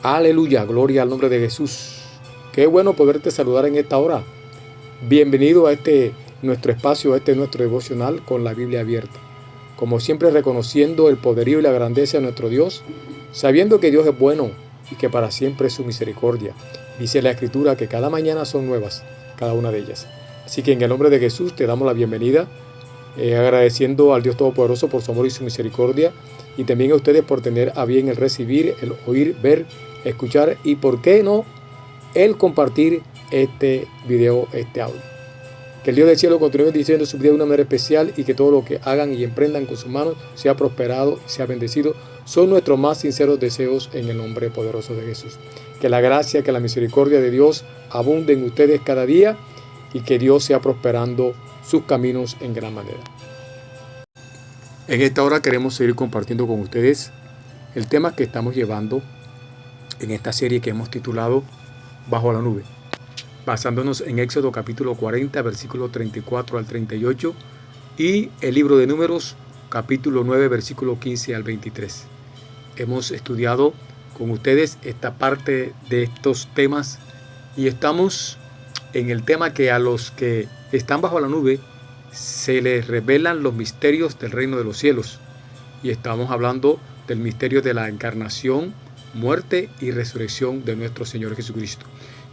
Aleluya, gloria al nombre de Jesús. Qué bueno poderte saludar en esta hora. Bienvenido a nuestro espacio, a nuestro devocional con la Biblia abierta. Como siempre, reconociendo el poderío y la grandeza de nuestro Dios, sabiendo que Dios es bueno y que para siempre es su misericordia. Dice la Escritura que cada mañana son nuevas, cada una de ellas. Así que en el nombre de Jesús te damos la bienvenida, agradeciendo al Dios Todopoderoso por su amor y su misericordia, y también a ustedes por tener a bien el recibir, el oír, ver, escuchar y, ¿por qué no?, el compartir este video, este audio. Que el Dios del cielo continúe bendiciendo su vida de una manera especial y que todo lo que hagan y emprendan con sus manos sea prosperado y sea bendecido. Son nuestros más sinceros deseos en el nombre poderoso de Jesús. Que la gracia, que la misericordia de Dios abunde en ustedes cada día y que Dios sea prosperando sus caminos en gran manera. En esta hora queremos seguir compartiendo con ustedes el tema que estamos llevando en esta serie que hemos titulado Bajo la Nube, basándonos en Éxodo capítulo 40, versículo 34 al 38 y el libro de Números capítulo 9, versículo 15 al 23. Hemos estudiado con ustedes esta parte de estos temas y estamos en el tema que a los que están bajo la nube se les revelan los misterios del reino de los cielos. Y estamos hablando del misterio de la encarnación, muerte y resurrección de nuestro Señor Jesucristo.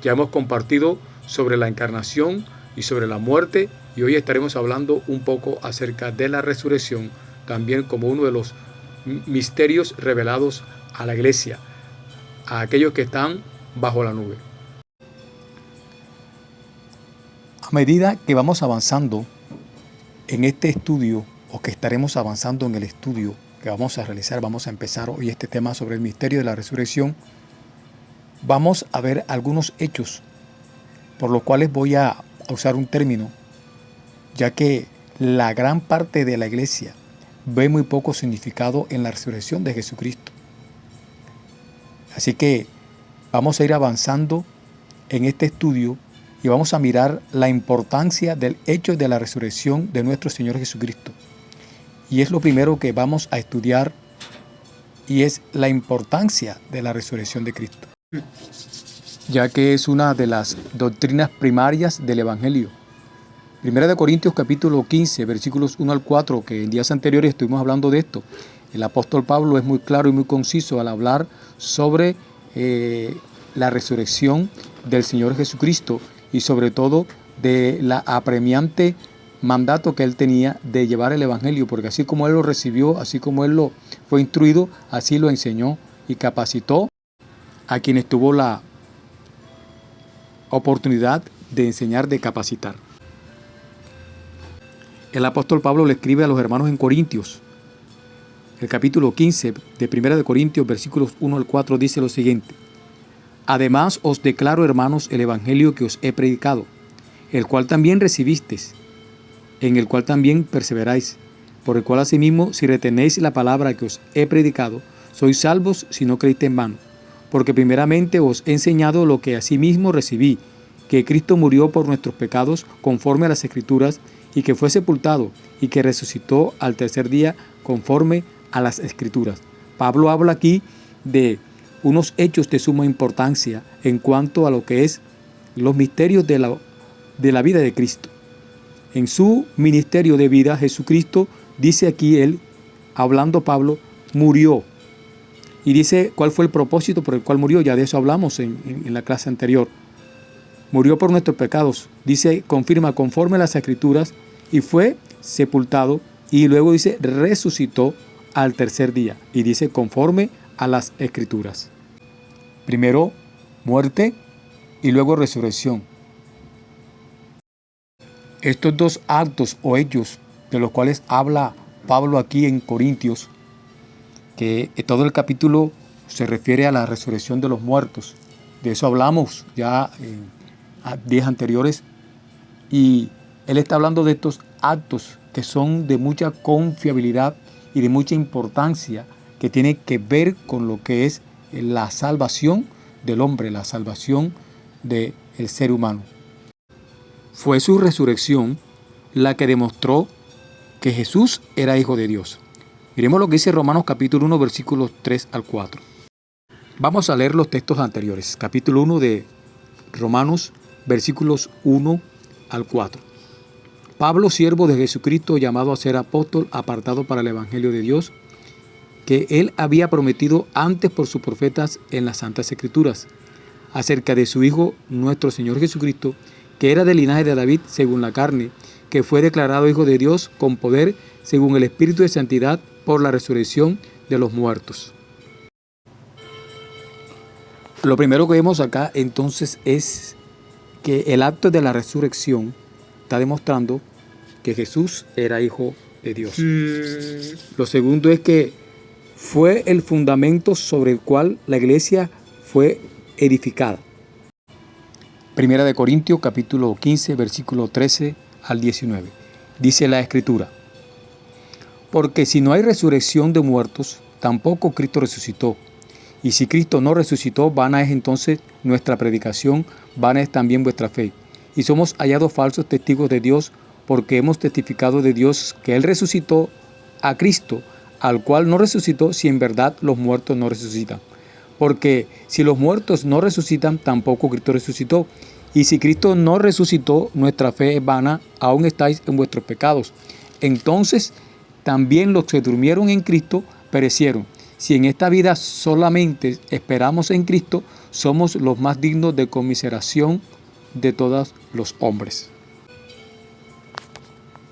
Ya hemos compartido sobre la encarnación y sobre la muerte, y hoy estaremos hablando un poco acerca de la resurrección, también como uno de los misterios revelados a la iglesia, a aquellos que están bajo la nube. A medida que vamos avanzando en este estudio, o que estaremos avanzando en el estudio que vamos a realizar, vamos a empezar hoy este tema sobre el misterio de la resurrección, vamos a ver algunos hechos por los cuales voy a usar un término, ya que la gran parte de la iglesia ve muy poco significado en la resurrección de Jesucristo. Así que vamos a ir avanzando en este estudio y vamos a mirar la importancia del hecho de la resurrección de nuestro Señor Jesucristo. Y es lo primero que vamos a estudiar, y es la importancia de la resurrección de Cristo, ya que es una de las doctrinas primarias del Evangelio. Primera de Corintios capítulo 15, versículos 1 al 4, que en días anteriores estuvimos hablando de esto. El apóstol Pablo es muy claro y muy conciso al hablar sobre la resurrección del Señor Jesucristo y sobre todo de la apremiante mandato que él tenía de llevar el Evangelio, porque así como él lo recibió, así como él lo fue instruido, así lo enseñó y capacitó a quienes tuvo la oportunidad de enseñar, de capacitar. El apóstol Pablo le escribe a los hermanos en Corintios. El capítulo 15 de Primera de Corintios, versículos 1 al 4, dice lo siguiente: Además os declaro, hermanos, el evangelio que os he predicado, el cual también recibisteis, en el cual también perseveráis, por el cual asimismo, si retenéis la palabra que os he predicado, sois salvos si no creéis en vano. Porque primeramente os he enseñado lo que asimismo recibí, que Cristo murió por nuestros pecados conforme a las Escrituras, y que fue sepultado, y que resucitó al tercer día conforme a las Escrituras. Pablo habla aquí de unos hechos de suma importancia en cuanto a lo que es los misterios de la vida de Cristo. En su ministerio de vida, Jesucristo, dice aquí él, hablando Pablo, murió. Y dice cuál fue el propósito por el cual murió. Ya de eso hablamos en la clase anterior. Murió por nuestros pecados. Dice, confirma conforme a las Escrituras, y fue sepultado, y luego dice, resucitó al tercer día. Y dice, conforme a las Escrituras. Primero, muerte y luego resurrección. Estos dos actos o hechos de los cuales habla Pablo aquí en Corintios, que todo el capítulo se refiere a la resurrección de los muertos. De eso hablamos ya en días anteriores. Y él está hablando de estos actos que son de mucha confiabilidad y de mucha importancia, que tiene que ver con lo que es la salvación del hombre, la salvación del ser humano. Fue su resurrección la que demostró que Jesús era hijo de Dios. Miremos lo que dice Romanos capítulo 1, versículos 3 al 4. Vamos a leer los textos anteriores. Capítulo 1 de Romanos, versículos 1 al 4. Pablo, siervo de Jesucristo, llamado a ser apóstol, apartado para el Evangelio de Dios, que él había prometido antes por sus profetas en las Santas Escrituras, acerca de su Hijo, nuestro Señor Jesucristo, que era del linaje de David según la carne, que fue declarado Hijo de Dios con poder según el Espíritu de Santidad por la resurrección de los muertos. Lo primero que vemos acá entonces es que el acto de la resurrección está demostrando que Jesús era Hijo de Dios. Lo segundo es que fue el fundamento sobre el cual la iglesia fue edificada. Primera de Corintios, capítulo 15, versículo 13 al 19. Dice la Escritura: porque si no hay resurrección de muertos, tampoco Cristo resucitó. Y si Cristo no resucitó, vana es entonces nuestra predicación, vana es también vuestra fe. Y somos hallados falsos testigos de Dios, porque hemos testificado de Dios que Él resucitó a Cristo, al cual no resucitó, si en verdad los muertos no resucitan. Porque si los muertos no resucitan, tampoco Cristo resucitó. Y si Cristo no resucitó, nuestra fe es vana, aún estáis en vuestros pecados. Entonces también los que durmieron en Cristo perecieron. Si en esta vida solamente esperamos en Cristo, somos los más dignos de conmiseración de todos los hombres.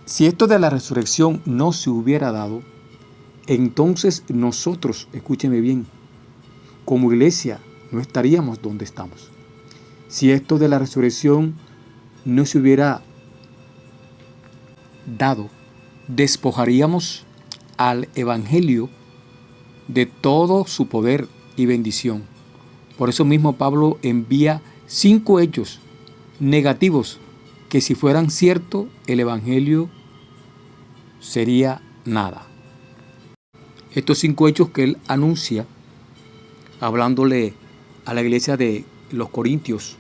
Si esto de la resurrección no se hubiera dado, entonces nosotros, escúcheme bien, como iglesia no estaríamos donde estamos. Si esto de la resurrección no se hubiera dado, despojaríamos al Evangelio de todo su poder y bendición. Por eso mismo Pablo envía 5 hechos negativos que si fueran ciertos, el Evangelio sería nada. Estos 5 hechos que él anuncia, hablándole a la iglesia de los Corintios,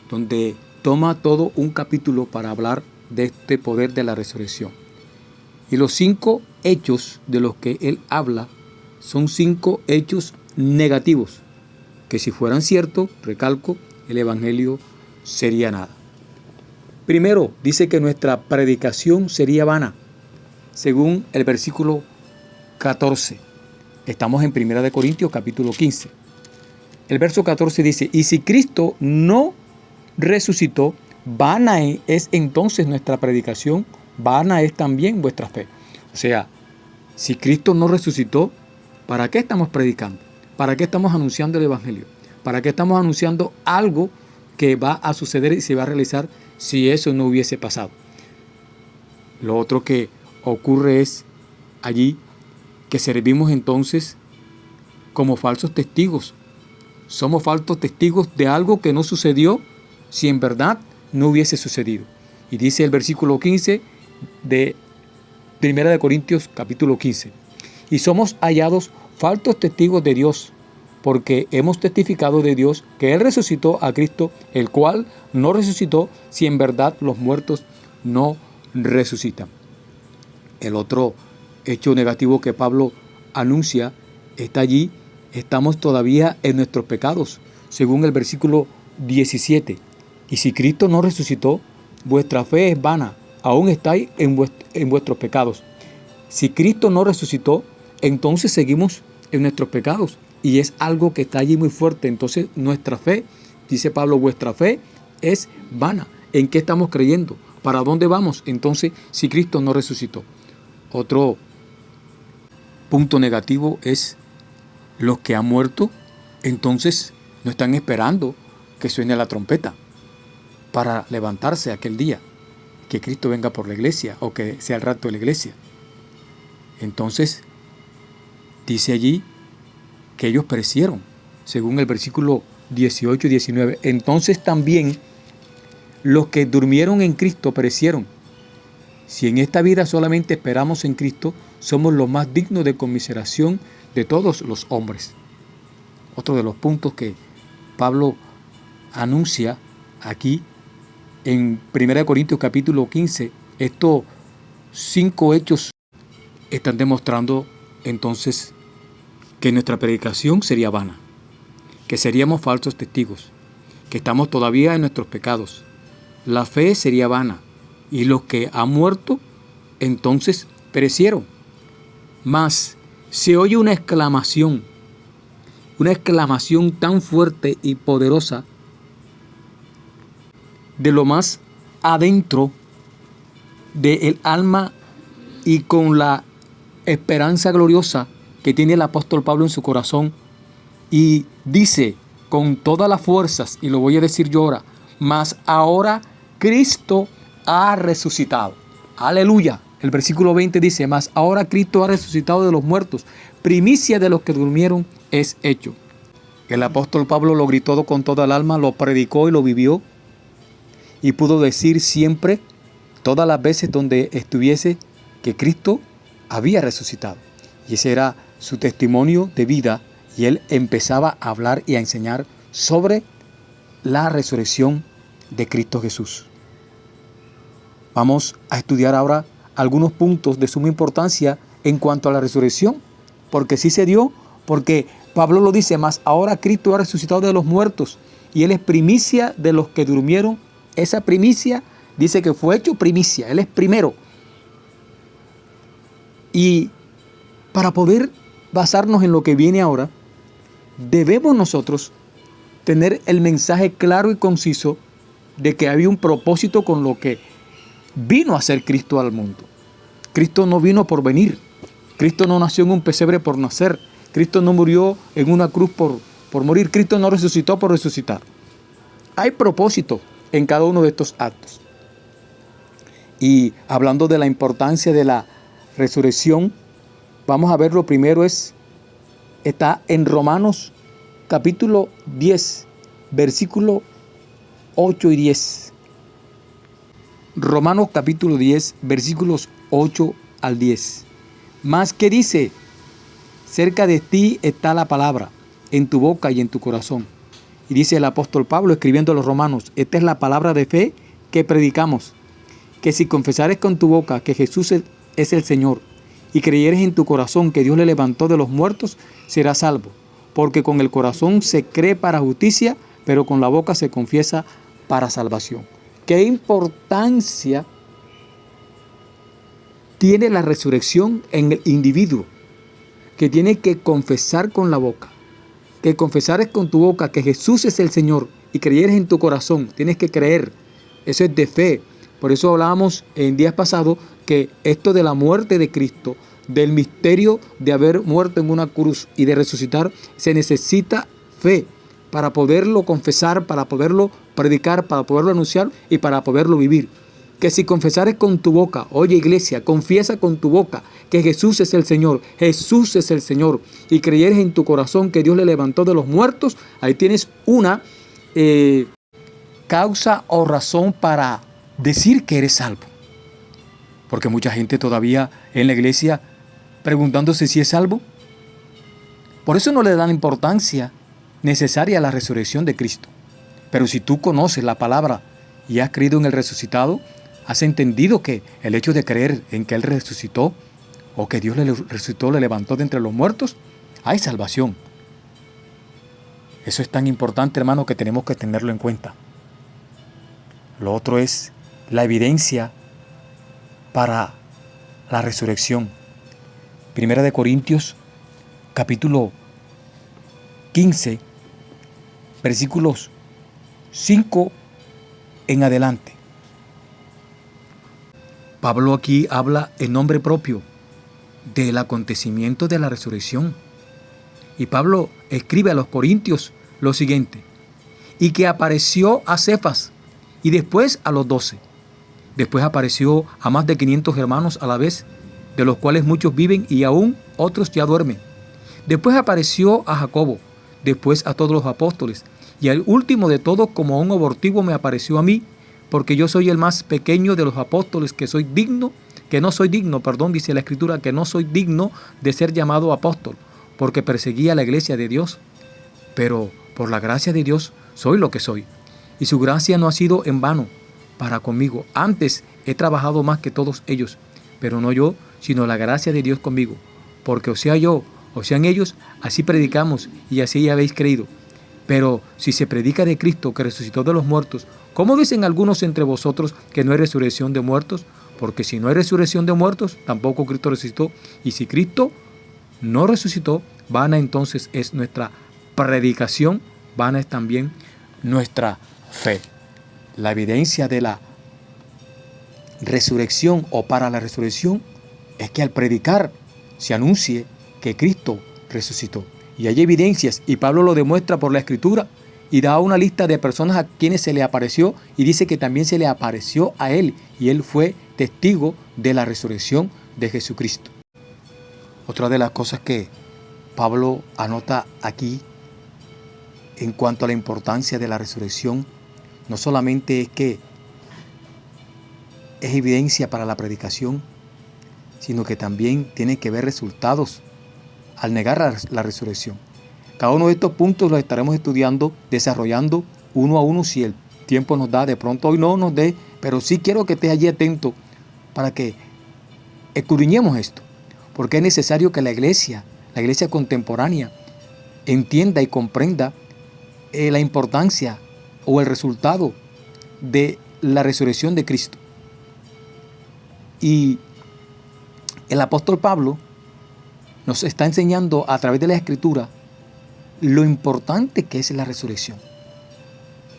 donde toma todo un capítulo para hablar de este poder de la resurrección. Y los 5 hechos de los que él habla son 5 hechos negativos, que si fueran ciertos, recalco, el Evangelio sería nada. Primero, dice que nuestra predicación sería vana, según el versículo 14. Estamos en 1 Corintios capítulo 15. El verso 14 dice: y si Cristo no resucitó, vana es entonces nuestra predicación, vana es también vuestra fe. O sea, si Cristo no resucitó, ¿para qué estamos predicando? ¿Para qué estamos anunciando el Evangelio? ¿Para qué estamos anunciando algo que va a suceder y se va a realizar si eso no hubiese pasado? Lo otro que ocurre es allí que servimos entonces como falsos testigos. Somos falsos testigos de algo que no sucedió si en verdad no hubiese sucedido. Y dice el versículo 15 de 1 Corintios capítulo 15. Y somos hallados falsos testigos de Dios, porque hemos testificado de Dios que Él resucitó a Cristo, el cual no resucitó si en verdad los muertos no resucitan. El otro hecho negativo que Pablo anuncia está allí: estamos todavía en nuestros pecados, según el versículo 17. Y si Cristo no resucitó, vuestra fe es vana, aún estáis en vuestros pecados. Si Cristo no resucitó, entonces seguimos en nuestros pecados. Y es algo que está allí muy fuerte. Entonces nuestra fe, dice Pablo, vuestra fe es vana. ¿En qué estamos creyendo? ¿Para dónde vamos? Entonces, si Cristo no resucitó. Otro punto negativo es los que han muerto, entonces no están esperando que suene la trompeta para levantarse aquel día, que Cristo venga por la iglesia o que sea el rapto de la iglesia. Entonces, dice allí que ellos perecieron, según el versículo 18 y 19. Entonces también los que durmieron en Cristo perecieron. Si en esta vida solamente esperamos en Cristo, somos los más dignos de conmiseración de todos los hombres. Otro de los puntos que Pablo anuncia aquí en 1 Corintios capítulo 15, estos 5 hechos están demostrando entonces que nuestra predicación sería vana. que seríamos falsos testigos, que estamos todavía en nuestros pecados. La fe sería vana, y los que han muerto, entonces perecieron. Mas se oye una exclamación tan fuerte y poderosa de lo más adentro del alma y con la esperanza gloriosa que tiene el apóstol Pablo en su corazón, y dice con todas las fuerzas, y lo voy a decir yo ahora, mas ahora Cristo ha resucitado. Aleluya. El versículo 20 dice, mas ahora Cristo ha resucitado de los muertos, primicia de los que durmieron es hecho. El apóstol Pablo lo gritó con toda el alma, lo predicó y lo vivió, y pudo decir siempre, todas las veces donde estuviese, que Cristo había resucitado. Y ese era su testimonio de vida, y él empezaba a hablar y a enseñar sobre la resurrección de Cristo Jesús. Vamos a estudiar ahora algunos puntos de suma importancia en cuanto a la resurrección, porque sí se dio, porque Pablo lo dice, mas ahora Cristo ha resucitado de los muertos, y él es primicia de los que durmieron. Esa primicia dice que fue hecho primicia, él es primero. Y para poder basarnos en lo que viene ahora, debemos nosotros tener el mensaje claro y conciso de que había un propósito con lo que vino a ser Cristo al mundo. Cristo no vino por venir. Cristo no nació en un pesebre por nacer. Cristo no murió en una cruz por morir. Cristo no resucitó por resucitar. Hay propósito en cada uno de estos actos. Y hablando de la importancia de la resurrección, vamos a ver lo primero está en Romanos capítulo 10, versículo 8 y 10. Romanos capítulo 10, versículos 8 al 10. Mas ¿qué dice? Cerca de ti está la palabra, en tu boca y en tu corazón. Y dice el apóstol Pablo escribiendo a los romanos, esta es la palabra de fe que predicamos, que si confesares con tu boca que Jesús es el Señor, y creyeres en tu corazón que Dios le levantó de los muertos, serás salvo. Porque con el corazón se cree para justicia, pero con la boca se confiesa para salvación. ¿Qué importancia tiene la resurrección en el individuo? Que tiene que confesar con la boca. Que confesares con tu boca que Jesús es el Señor y creyeres en tu corazón. Tienes que creer. Eso es de fe. Por eso hablábamos en días pasados que esto de la muerte de Cristo, del misterio de haber muerto en una cruz y de resucitar, se necesita fe para poderlo confesar, para poderlo predicar, para poderlo anunciar y para poderlo vivir. Que si confesares con tu boca, oye iglesia, confiesa con tu boca que Jesús es el Señor, Jesús es el Señor, y creyeres en tu corazón que Dios le levantó de los muertos, ahí tienes una causa o razón para decir que eres salvo. Porque mucha gente todavía en la iglesia preguntándose si es salvo. Por eso no le dan importancia necesaria a la resurrección de Cristo. Pero si tú conoces la palabra y has creído en el resucitado, has entendido que el hecho de creer en que Él resucitó o que Dios le resucitó, le levantó de entre los muertos, hay salvación. Eso es tan importante, hermano, que tenemos que tenerlo en cuenta. Lo otro es la evidencia para la resurrección. Primera de Corintios, capítulo 15, versículos 5 en adelante. Pablo aquí habla en nombre propio del acontecimiento de la resurrección. Y Pablo escribe a los corintios lo siguiente: y que apareció a Cefas y después a los 12. Después apareció a más de 500 hermanos a la vez, de los cuales muchos viven y aún otros ya duermen. Después apareció a Jacobo, después a todos los apóstoles, y al último de todos, como un abortivo, me apareció a mí, porque yo soy el más pequeño de los apóstoles, que no soy digno, dice la Escritura, que no soy digno de ser llamado apóstol, porque perseguía la iglesia de Dios. Pero por la gracia de Dios soy lo que soy, y su gracia no ha sido en vano para conmigo. Antes he trabajado más que todos ellos, pero no yo, sino la gracia de Dios conmigo. Porque o sea yo, o sean ellos, así predicamos y así habéis creído. Pero si se predica de Cristo que resucitó de los muertos, ¿cómo dicen algunos entre vosotros que no hay resurrección de muertos? Porque si no hay resurrección de muertos, tampoco Cristo resucitó. Y si Cristo no resucitó, vana entonces es nuestra predicación, vana es también nuestra fe. La evidencia de la resurrección o para la resurrección es que al predicar se anuncie que Cristo resucitó. Y hay evidencias, y Pablo lo demuestra por la Escritura, y da una lista de personas a quienes se le apareció, y dice que también se le apareció a él, y él fue testigo de la resurrección de Jesucristo. Otra de las cosas que Pablo anota aquí en cuanto a la importancia de la resurrección, no solamente es que es evidencia para la predicación, sino que también tiene que ver resultados al negar la resurrección. Cada uno de estos puntos los estaremos estudiando, desarrollando uno a uno si el tiempo nos da. De pronto hoy no nos dé, pero sí quiero que estés allí atento para que escudriñemos esto, porque es necesario que la iglesia contemporánea, entienda y comprenda la importancia o el resultado de la resurrección de Cristo. Y el apóstol Pablo nos está enseñando a través de la Escritura lo importante que es la resurrección.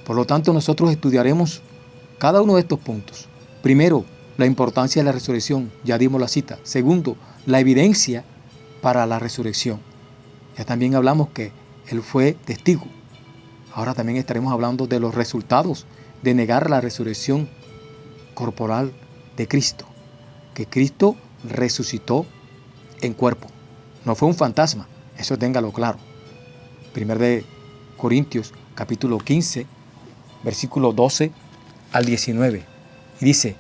Por lo tanto, nosotros estudiaremos cada uno de estos puntos. Primero, la importancia de la resurrección, ya dimos la cita. Segundo, la evidencia para la resurrección. Ya también hablamos que él fue testigo. Ahora también estaremos hablando de los resultados de negar la resurrección corporal de Cristo. Que Cristo resucitó en cuerpo. No fue un fantasma, eso téngalo claro. 1 Corintios capítulo 15, versículo 12 al 19. Y dice: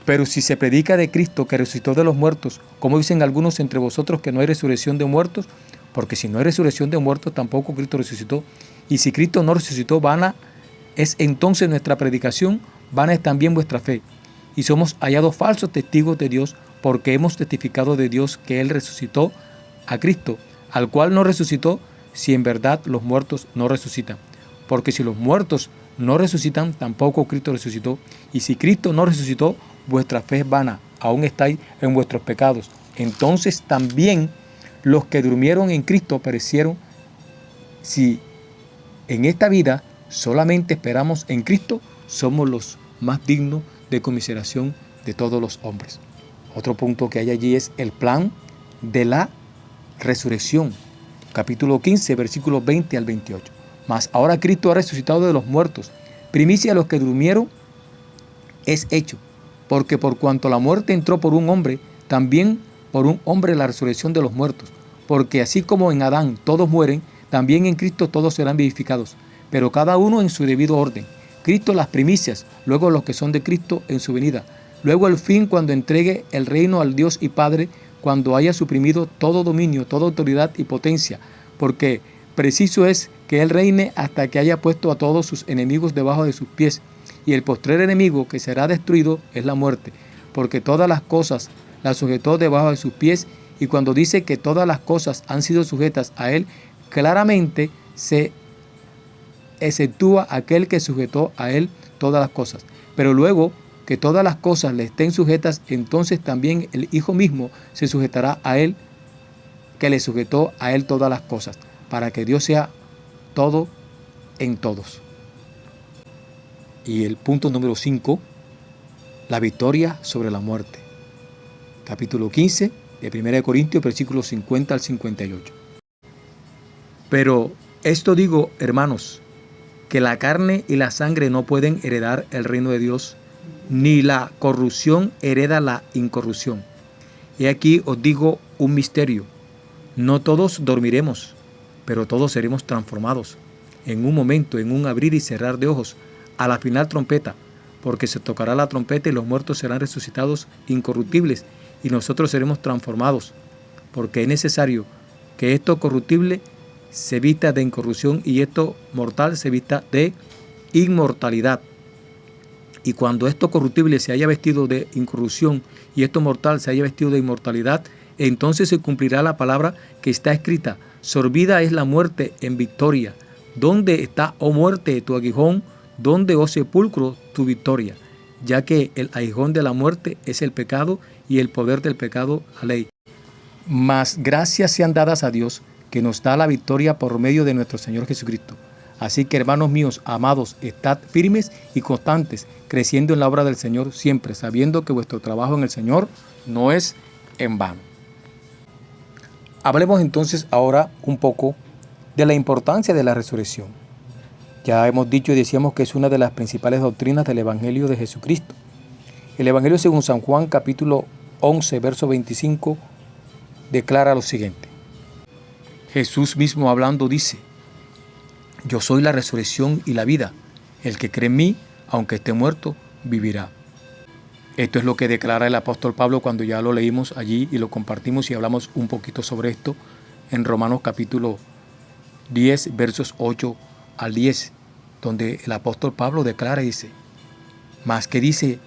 pero si se predica de Cristo que resucitó de los muertos, ¿cómo dicen algunos entre vosotros que no hay resurrección de muertos? Porque si no hay resurrección de muertos, tampoco Cristo resucitó. Y si Cristo no resucitó, vana es entonces nuestra predicación, vana es también vuestra fe. Y somos hallados falsos testigos de Dios, porque hemos testificado de Dios que Él resucitó a Cristo, al cual no resucitó, si en verdad los muertos no resucitan. Porque si los muertos no resucitan, tampoco Cristo resucitó. Y si Cristo no resucitó, vuestra fe es vana, aún estáis en vuestros pecados. Entonces también los que durmieron en Cristo perecieron. Si en esta vida solamente esperamos en Cristo, somos los más dignos de conmiseración de todos los hombres. Otro punto que hay allí es el plan de la resurrección. Capítulo 15, versículos 20 al 28. Mas ahora Cristo ha resucitado de los muertos, primicia de los que durmieron es hecho, porque por cuanto la muerte entró por un hombre, también por un hombre la resurrección de los muertos. Porque así como en Adán todos mueren, también en Cristo todos serán vivificados, pero cada uno en su debido orden. Cristo las primicias, luego los que son de Cristo en su venida. Luego el fin, cuando entregue el reino al Dios y Padre, cuando haya suprimido todo dominio, toda autoridad y potencia, porque preciso es que Él reine hasta que haya puesto a todos sus enemigos debajo de sus pies. Y el postrer enemigo que será destruido es la muerte, porque todas las cosas las sujetó debajo de sus pies, y cuando dice que todas las cosas han sido sujetas a Él, claramente se exceptúa aquel que sujetó a Él todas las cosas. Pero luego que todas las cosas le estén sujetas, entonces también el Hijo mismo se sujetará a Él, que le sujetó a Él todas las cosas, para que Dios sea todo en todos. Y el punto número 5, la victoria sobre la muerte. Capítulo 15 de 1 Corintios, versículos 50 al 58. Pero esto digo, hermanos, que la carne y la sangre no pueden heredar el reino de Dios, ni la corrupción hereda la incorrupción. Y aquí os digo un misterio: no todos dormiremos, pero todos seremos transformados, en un momento, en un abrir y cerrar de ojos, a la final trompeta, porque se tocará la trompeta y los muertos serán resucitados incorruptibles, y nosotros seremos transformados, porque es necesario que esto corruptible se vista de incorrupción y esto mortal se vista de inmortalidad. Y cuando esto corruptible se haya vestido de incorrupción y esto mortal se haya vestido de inmortalidad, entonces se cumplirá la palabra que está escrita: sorbida es la muerte en victoria. ¿Dónde está, oh muerte, tu aguijón? ¿Dónde, oh sepulcro, tu victoria? Ya que el aguijón de la muerte es el pecado y el poder del pecado la ley. Mas gracias sean dadas a Dios, que nos da la victoria por medio de nuestro Señor Jesucristo. Así que, hermanos míos, amados, estad firmes y constantes, creciendo en la obra del Señor siempre, sabiendo que vuestro trabajo en el Señor no es en vano. Hablemos entonces ahora un poco de la importancia de la resurrección. Ya hemos dicho y decíamos que es una de las principales doctrinas del Evangelio de Jesucristo. El Evangelio según San Juan, capítulo 11, verso 25, declara lo siguiente. Jesús mismo hablando dice: yo soy la resurrección y la vida. El que cree en mí, aunque esté muerto, vivirá. Esto es lo que declara el apóstol Pablo cuando ya lo leímos allí y lo compartimos y hablamos un poquito sobre esto en Romanos capítulo 10, versos 8 al 10, donde el apóstol Pablo declara y dice: mas que dice,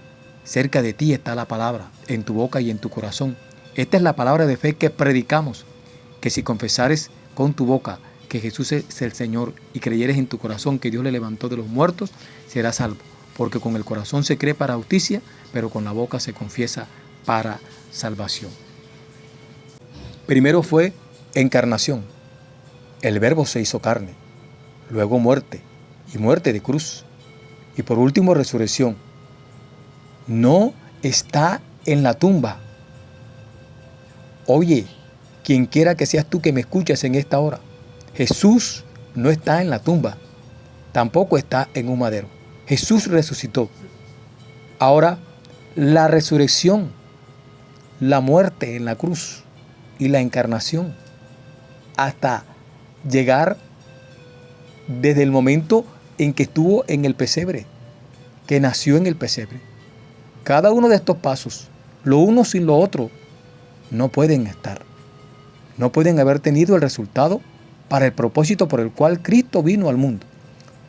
cerca de ti está la palabra, en tu boca y en tu corazón. Esta es la palabra de fe que predicamos, que si confesares con tu boca que Jesús es el Señor y creyeres en tu corazón que Dios le levantó de los muertos, serás salvo. Porque con el corazón se cree para justicia, pero con la boca se confiesa para salvación. Primero fue encarnación. El Verbo se hizo carne. Luego muerte, y muerte de cruz. Y por último resurrección. No está en la tumba. Oye, quien quiera que seas tú que me escuches en esta hora, Jesús no está en la tumba, tampoco está en un madero. Jesús resucitó. Ahora, la resurrección, la muerte en la cruz y la encarnación, hasta llegar desde el momento en que estuvo en el pesebre, que nació en el pesebre. Cada uno de estos pasos, lo uno sin lo otro, no pueden estar. No pueden haber tenido el resultado para el propósito por el cual Cristo vino al mundo.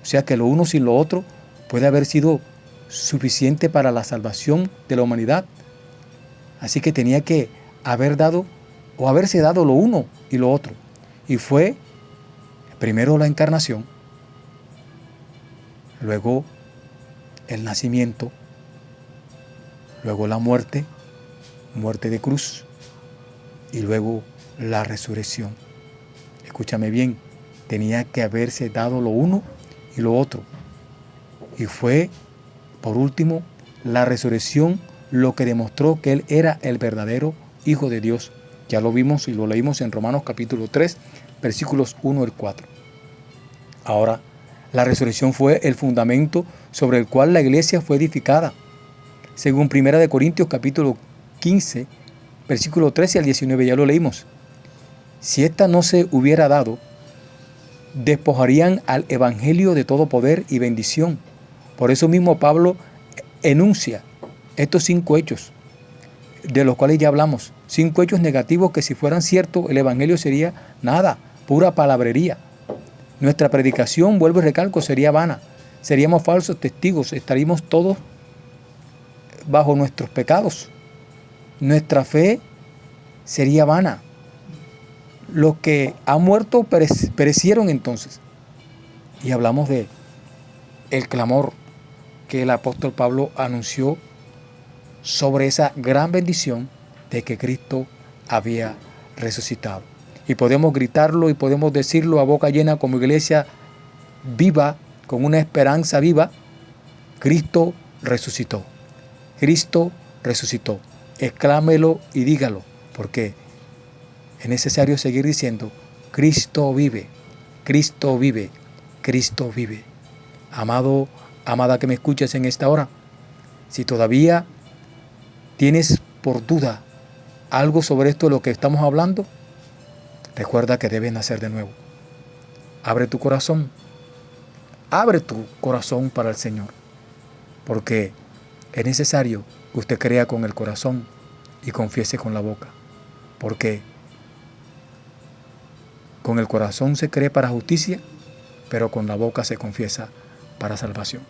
O sea que lo uno sin lo otro puede haber sido suficiente para la salvación de la humanidad. Así que tenía que haber dado o haberse dado lo uno y lo otro. Y fue primero la encarnación, luego el nacimiento, luego la muerte, muerte de cruz, y luego la resurrección. Escúchame bien, tenía que haberse dado lo uno y lo otro. Y fue, por último, la resurrección lo que demostró que Él era el verdadero Hijo de Dios. Ya lo vimos y lo leímos en Romanos capítulo 3, versículos 1 al 4. Ahora, la resurrección fue el fundamento sobre el cual la iglesia fue edificada. Según 1 Corintios capítulo 15, versículo 13 al 19, ya lo leímos. Si esta no se hubiera dado, despojarían al evangelio de todo poder y bendición. Por eso mismo Pablo enuncia estos 5 hechos, de los cuales ya hablamos. 5 hechos negativos que si fueran ciertos, el evangelio sería nada, pura palabrería. Nuestra predicación, vuelvo y recalco, sería vana. Seríamos falsos testigos, estaríamos todos bajo nuestros pecados. Nuestra fe sería vana. Los que han muerto perecieron entonces. Y hablamos de el clamor que el apóstol Pablo anunció sobre esa gran bendición de que Cristo había resucitado. Y podemos gritarlo y podemos decirlo a boca llena como iglesia viva, con una esperanza viva: Cristo resucitó. Cristo resucitó. Exclámelo y dígalo, porque es necesario seguir diciendo: Cristo vive, Cristo vive, Cristo vive. Amado, amada que me escuches en esta hora, si todavía tienes por duda algo sobre esto de lo que estamos hablando, recuerda que debes nacer de nuevo. Abre tu corazón para el Señor, porque es necesario que usted crea con el corazón y confiese con la boca, porque con el corazón se cree para justicia, pero con la boca se confiesa para salvación.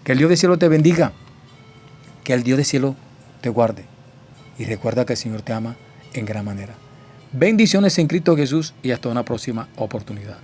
Que el Dios del cielo te bendiga, que el Dios del cielo te guarde, y recuerda que el Señor te ama en gran manera. Bendiciones en Cristo Jesús y hasta una próxima oportunidad.